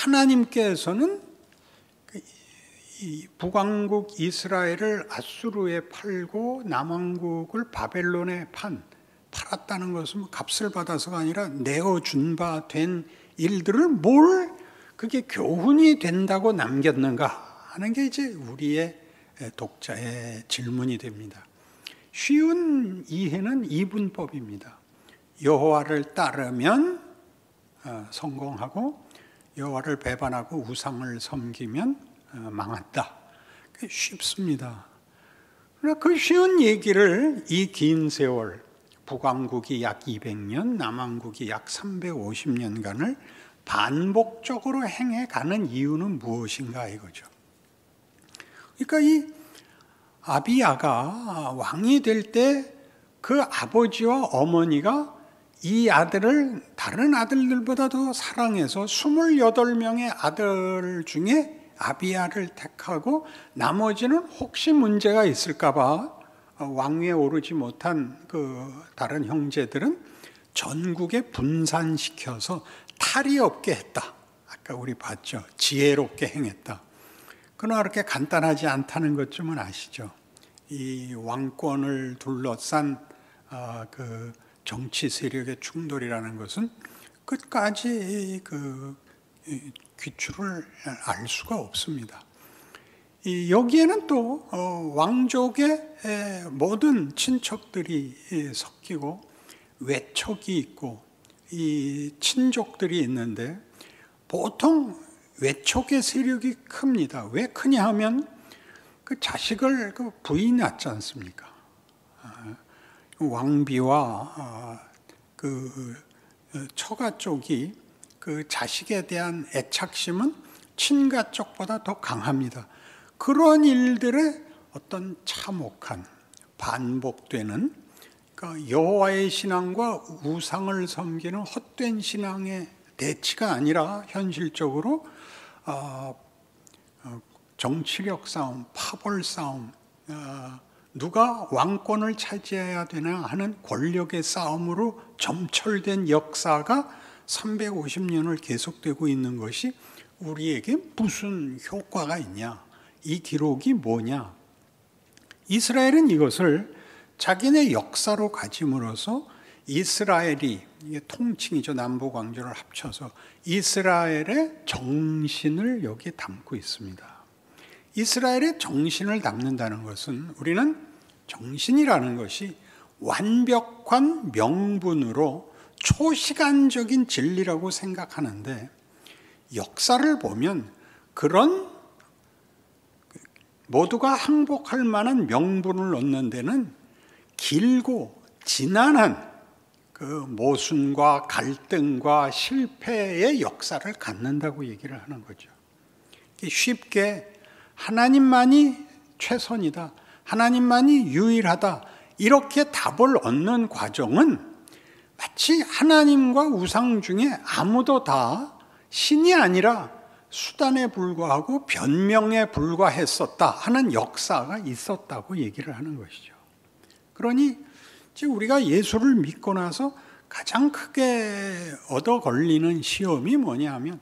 하나님께서는 이 북왕국 이스라엘을 아수르에 팔고 남왕국을 바벨론에 팔았다는 것은 값을 받아서가 아니라 내어준 바 된 일들을 뭘 그게 교훈이 된다고 남겼는가 하는 게 이제 우리의 독자의 질문이 됩니다. 쉬운 이해는 이분법입니다. 여호와를 따르면 성공하고 여호와를 배반하고 우상을 섬기면 망한다. 쉽습니다. 그러나 그 쉬운 얘기를 이 긴 세월 북왕국이 약 200년, 남왕국이 약 350년간을 반복적으로 행해가는 이유는 무엇인가 이거죠. 그러니까 이 아비야가 왕이 될 때 그 아버지와 어머니가 이 아들을 다른 아들들보다 더 사랑해서 28명의 아들 중에 아비야를 택하고 나머지는 혹시 문제가 있을까 봐 왕위에 오르지 못한 그 다른 형제들은 전국에 분산시켜서 탈이 없게 했다. 아까 우리 봤죠. 지혜롭게 행했다. 그러나 그렇게 간단하지 않다는 것쯤은 아시죠. 이 왕권을 둘러싼 그 정치 세력의 충돌이라는 것은 끝까지 그 귀추를 알 수가 없습니다. 여기에는 또 왕족의 모든 친척들이 섞이고 외척이 있고 이 친족들이 있는데 보통 외척의 세력이 큽니다. 왜 크냐 하면 그 자식을 그 부인이 낳지 않습니까? 왕비와 그 처가 쪽이 그 자식에 대한 애착심은 친가 쪽보다 더 강합니다. 그런 일들의 어떤 참혹한 반복되는 그러니까 여호와의 신앙과 우상을 섬기는 헛된 신앙의 대치가 아니라 현실적으로 정치력 싸움, 파벌 싸움, 누가 왕권을 차지해야 되나 하는 권력의 싸움으로 점철된 역사가 350년을 계속되고 있는 것이 우리에게 무슨 효과가 있냐? 이 기록이 뭐냐? 이스라엘은 이것을 자기네 역사로 가짐으로써 이스라엘이 이게 통칭이죠. 남북 왕조를 합쳐서 이스라엘의 정신을 여기에 담고 있습니다. 이스라엘의 정신을 담는다는 것은 우리는 정신이라는 것이 완벽한 명분으로 초시간적인 진리라고 생각하는데 역사를 보면 그런 모두가 항복할 만한 명분을 얻는 데는 길고 지난한 그 모순과 갈등과 실패의 역사를 갖는다고 얘기를 하는 거죠. 쉽게 하나님만이 최선이다, 하나님만이 유일하다 이렇게 답을 얻는 과정은 마치 하나님과 우상 중에 아무도 다 신이 아니라 수단에 불과하고 변명에 불과했었다 하는 역사가 있었다고 얘기를 하는 것이죠. 그러니 우리가 예수를 믿고 나서 가장 크게 얻어 걸리는 시험이 뭐냐 하면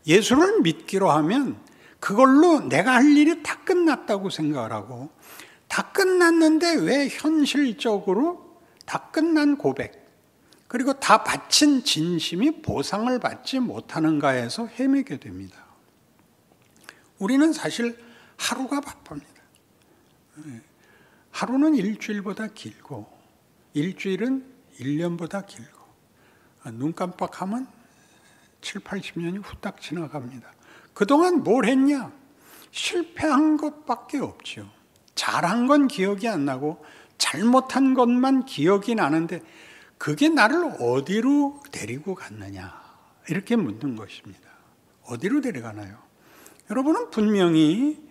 예수를 믿기로 하면 그걸로 내가 할 일이 다 끝났다고 생각을 하고 다 끝났는데 왜 현실적으로 다 끝난 고백 그리고 다 바친 진심이 보상을 받지 못하는가에서 헤매게 됩니다. 우리는 사실 하루가 바쁩니다. 하루는 일주일보다 길고 일주일은 1년보다 길고 눈 깜빡하면 7, 80년이 후딱 지나갑니다. 그동안 뭘 했냐? 실패한 것밖에 없죠. 잘한 건 기억이 안 나고 잘못한 것만 기억이 나는데 그게 나를 어디로 데리고 갔느냐? 이렇게 묻는 것입니다. 어디로 데려가나요? 여러분은 분명히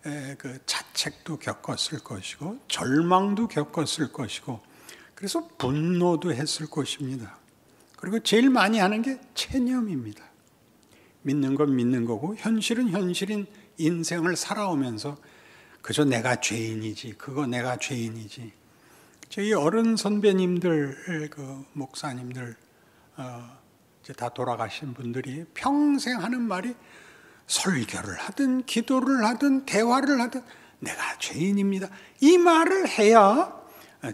그 자책도 겪었을 것이고 절망도 겪었을 것이고 그래서 분노도 했을 것입니다. 그리고 제일 많이 하는 게 체념입니다. 믿는 건 믿는 거고 현실은 현실인 인생을 살아오면서 그저 내가 죄인이지, 그거 내가 죄인이지. 저희 어른 선배님들, 그 목사님들 이제 다 돌아가신 분들이 평생 하는 말이 설교를 하든 기도를 하든 대화를 하든 내가 죄인입니다. 이 말을 해야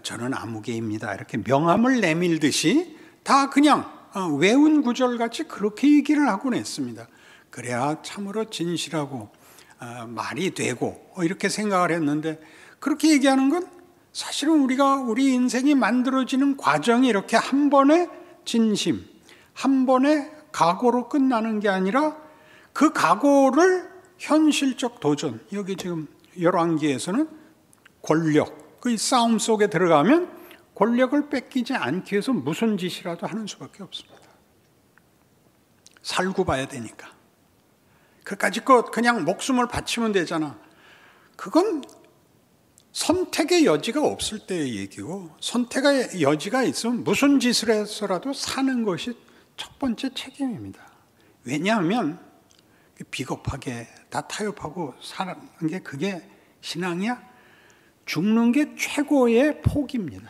저는 아무개입니다. 이렇게 명함을 내밀듯이 다 그냥 외운 구절같이 그렇게 얘기를 하곤 했습니다. 그래야 참으로 진실하고 말이 되고 이렇게 생각을 했는데, 그렇게 얘기하는 건 사실은 우리 인생이 만들어지는 과정이 이렇게 한 번의 진심, 한 번의 각오로 끝나는 게 아니라 그 각오를 현실적 도전, 여기 지금 열왕기에서는 권력, 그 싸움 속에 들어가면 권력을 뺏기지 않기 위해서 무슨 짓이라도 하는 수밖에 없습니다. 살고 봐야 되니까. 그까짓 것 그냥 목숨을 바치면 되잖아. 그건 선택의 여지가 없을 때의 얘기고, 선택의 여지가 있으면 무슨 짓을 해서라도 사는 것이 첫 번째 책임입니다. 왜냐하면 비겁하게 다 타협하고 사는 게 그게 신앙이야? 죽는 게 최고의 포기입니다.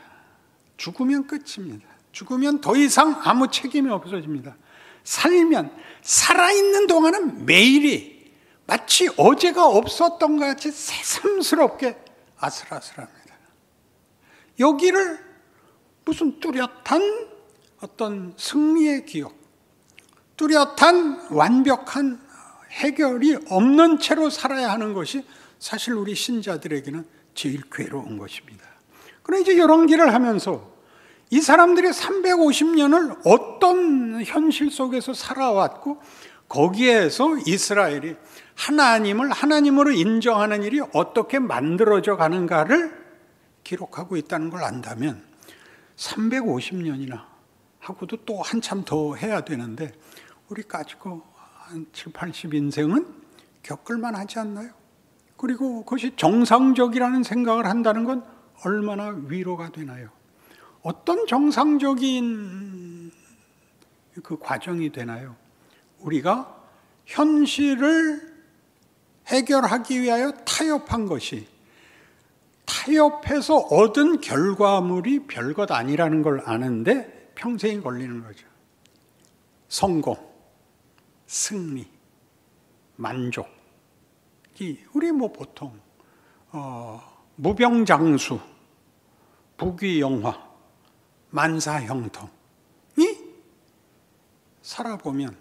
죽으면 끝입니다. 죽으면 더 이상 아무 책임이 없어집니다. 살면, 살아있는 동안은 매일이 마치 어제가 없었던 것 같이 새삼스럽게 아슬아슬합니다. 여기를 무슨 뚜렷한 어떤 승리의 기억, 뚜렷한 완벽한 해결이 없는 채로 살아야 하는 것이 사실 우리 신자들에게는 제일 괴로운 것입니다. 그러나 이제 이런 길을 하면서 이 사람들이 350년을 어떤 현실 속에서 살아왔고, 거기에서 이스라엘이 하나님을 하나님으로 인정하는 일이 어떻게 만들어져 가는가를 기록하고 있다는 걸 안다면 350년이나 하고도 또 한참 더 해야 되는데, 우리 가지고 한 7, 80 인생은 겪을만 하지 않나요? 그리고 그것이 정상적이라는 생각을 한다는 건 얼마나 위로가 되나요? 어떤 정상적인 그 과정이 되나요? 우리가 현실을 해결하기 위하여 타협한 것이, 타협해서 얻은 결과물이 별것 아니라는 걸 아는데 평생이 걸리는 거죠. 성공, 승리, 만족. 우리 보통 무병장수, 부귀영화, 만사형통이 살아보면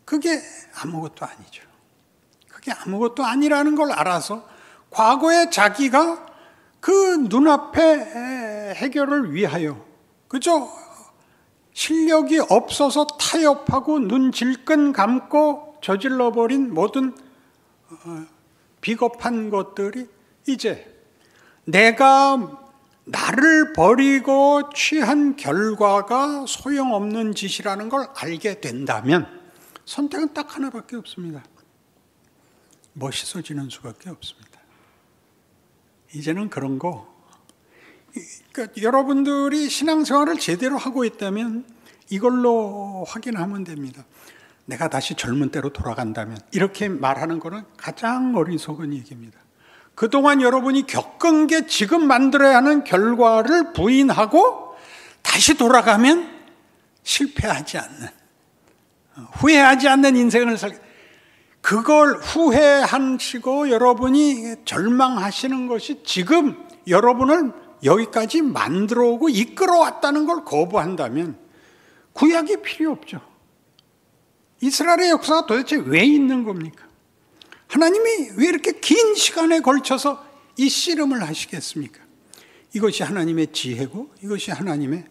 그게 아무것도 아니죠. 그게 아무것도 아니라는 걸 알아서 과거에 자기가 그 눈앞의 해결을 위하여 그저 실력이 없어서 타협하고 눈 질끈 감고 저질러버린 모든 비겁한 것들이 이제 내가 나를 버리고 취한 결과가 소용없는 짓이라는 걸 알게 된다면 선택은 딱 하나밖에 없습니다. 멋있어지는 수밖에 없습니다. 이제는 그런 거, 그러니까 여러분들이 신앙생활을 제대로 하고 있다면 이걸로 확인하면 됩니다. 내가 다시 젊은 때로 돌아간다면, 이렇게 말하는 거는 가장 어리석은 얘기입니다. 그동안 여러분이 겪은 게 지금 만들어야 하는 결과를 부인하고 다시 돌아가면 실패하지 않는, 후회하지 않는 인생을 그걸 후회하시고 여러분이 절망하시는 것이 지금 여러분을 여기까지 만들어 오고 이끌어 왔다는 걸 거부한다면 구약이 필요 없죠. 이스라엘의 역사가 도대체 왜 있는 겁니까? 하나님이 왜 이렇게 긴 시간에 걸쳐서 이 씨름을 하시겠습니까? 이것이 하나님의 지혜고 이것이 하나님의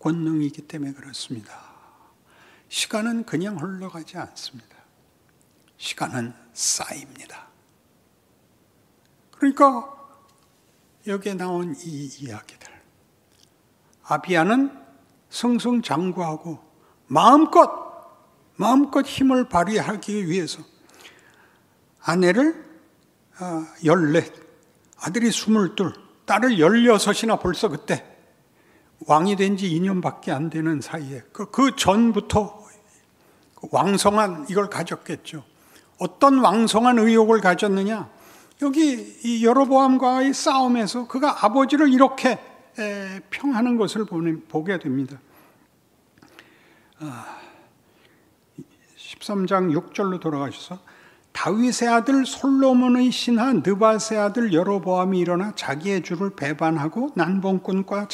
권능이기 때문에 그렇습니다. 시간은 그냥 흘러가지 않습니다. 시간은 쌓입니다. 그러니까 여기에 나온 이 이야기들, 아비야는 승승장구하고 마음껏 힘을 발휘하기 위해서 아내를 14, 아들이 22, 딸을 16이나 벌써 그때 왕이 된 지 2년밖에 안 되는 사이에 그 전부터 왕성한 이걸 가졌겠죠. 어떤 왕성한 의욕을 가졌느냐? 여기 이 여로보암과의 싸움에서 그가 아버지를 이렇게 평하는 것을 보게 됩니다. 13장 6절로 돌아가셔서 다윗의 아들 솔로몬의 신하 느밧의 아들 여로보암이 일어나 자기의 주를 배반하고 난봉꾼과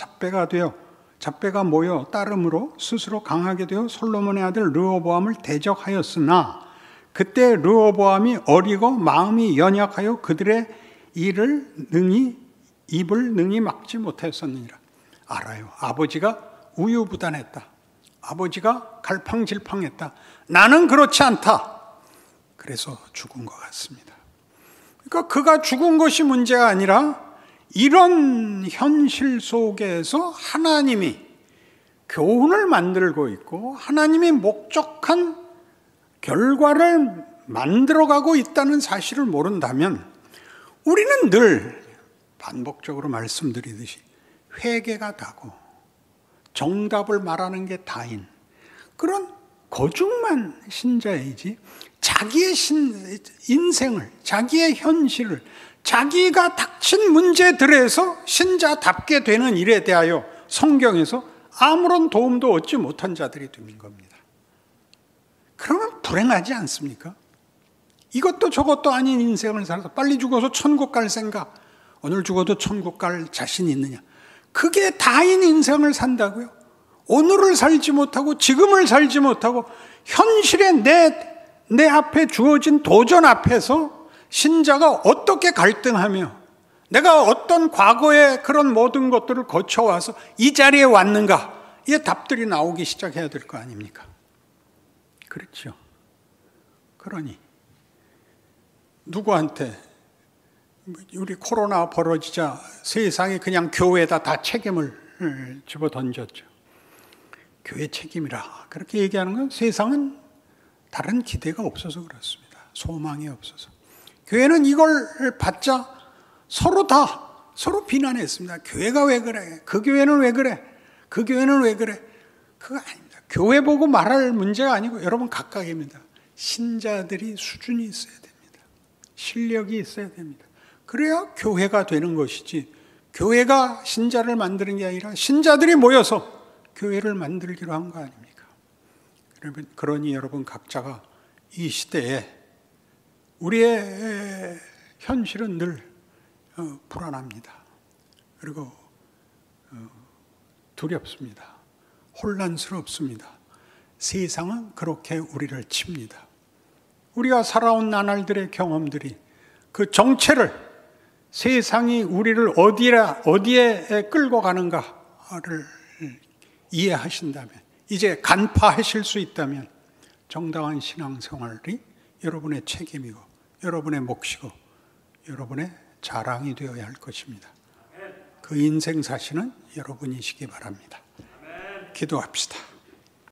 잡배가 모여 따름으로 스스로 강하게 되어 솔로몬의 아들 르호보암을 대적하였으나 그때 르호보암이 어리고 마음이 연약하여 그들의 입을 능히 막지 못하였느니라. 알아요. 아버지가 우유부단했다. 아버지가 갈팡질팡했다. 나는 그렇지 않다. 그래서 죽은 것 같습니다. 그러니까 그가 죽은 것이 문제가 아니라 이런 현실 속에서 하나님이 교훈을 만들고 있고 하나님이 목적한 결과를 만들어가고 있다는 사실을 모른다면 우리는 늘 반복적으로 말씀드리듯이 회개가 다고 정답을 말하는 게 다인 그런 거중만 신자이지 자기의 인생을, 자기의 현실을, 자기가 닥친 문제들에서 신자답게 되는 일에 대하여 성경에서 아무런 도움도 얻지 못한 자들이 되는 겁니다. 그러면 불행하지 않습니까? 이것도 저것도 아닌 인생을 살아서 빨리 죽어서 천국 갈 생각, 오늘 죽어도 천국 갈 자신 있느냐? 그게 다인 인생을 산다고요? 오늘을 살지 못하고 지금을 살지 못하고 현실에 내 앞에 주어진 도전 앞에서 신자가 어떻게 갈등하며 내가 어떤 과거의 그런 모든 것들을 거쳐와서 이 자리에 왔는가? 이 답들이 나오기 시작해야 될 거 아닙니까? 그렇죠. 그러니 누구한테 우리 코로나 벌어지자 세상에 그냥 교회에다 다 책임을 집어던졌죠. 교회 책임이라 그렇게 얘기하는 건 세상은 다른 기대가 없어서 그렇습니다. 소망이 없어서. 교회는 이걸 받자 서로 비난했습니다. 교회가 왜 그래? 그 교회는 왜 그래? 그 교회는 왜 그래? 그거 아닙니다. 교회 보고 말할 문제가 아니고 여러분 각각입니다. 신자들이 수준이 있어야 됩니다. 실력이 있어야 됩니다. 그래야 교회가 되는 것이지 교회가 신자를 만드는 게 아니라 신자들이 모여서 교회를 만들기로 한 거 아닙니까? 그러니 여러분 각자가 이 시대에 우리의 현실은 늘 불안합니다. 그리고 두렵습니다. 혼란스럽습니다. 세상은 그렇게 우리를 칩니다. 우리가 살아온 나날들의 경험들이 그 정체를 세상이 우리를 어디에 끌고 가는가를 이해하신다면 이제 간파하실 수 있다면 정당한 신앙생활이 여러분의 책임이고 여러분의 몫이고 여러분의 자랑이 되어야 할 것입니다. 그 인생 사시는 여러분이시기 바랍니다. 기도합시다.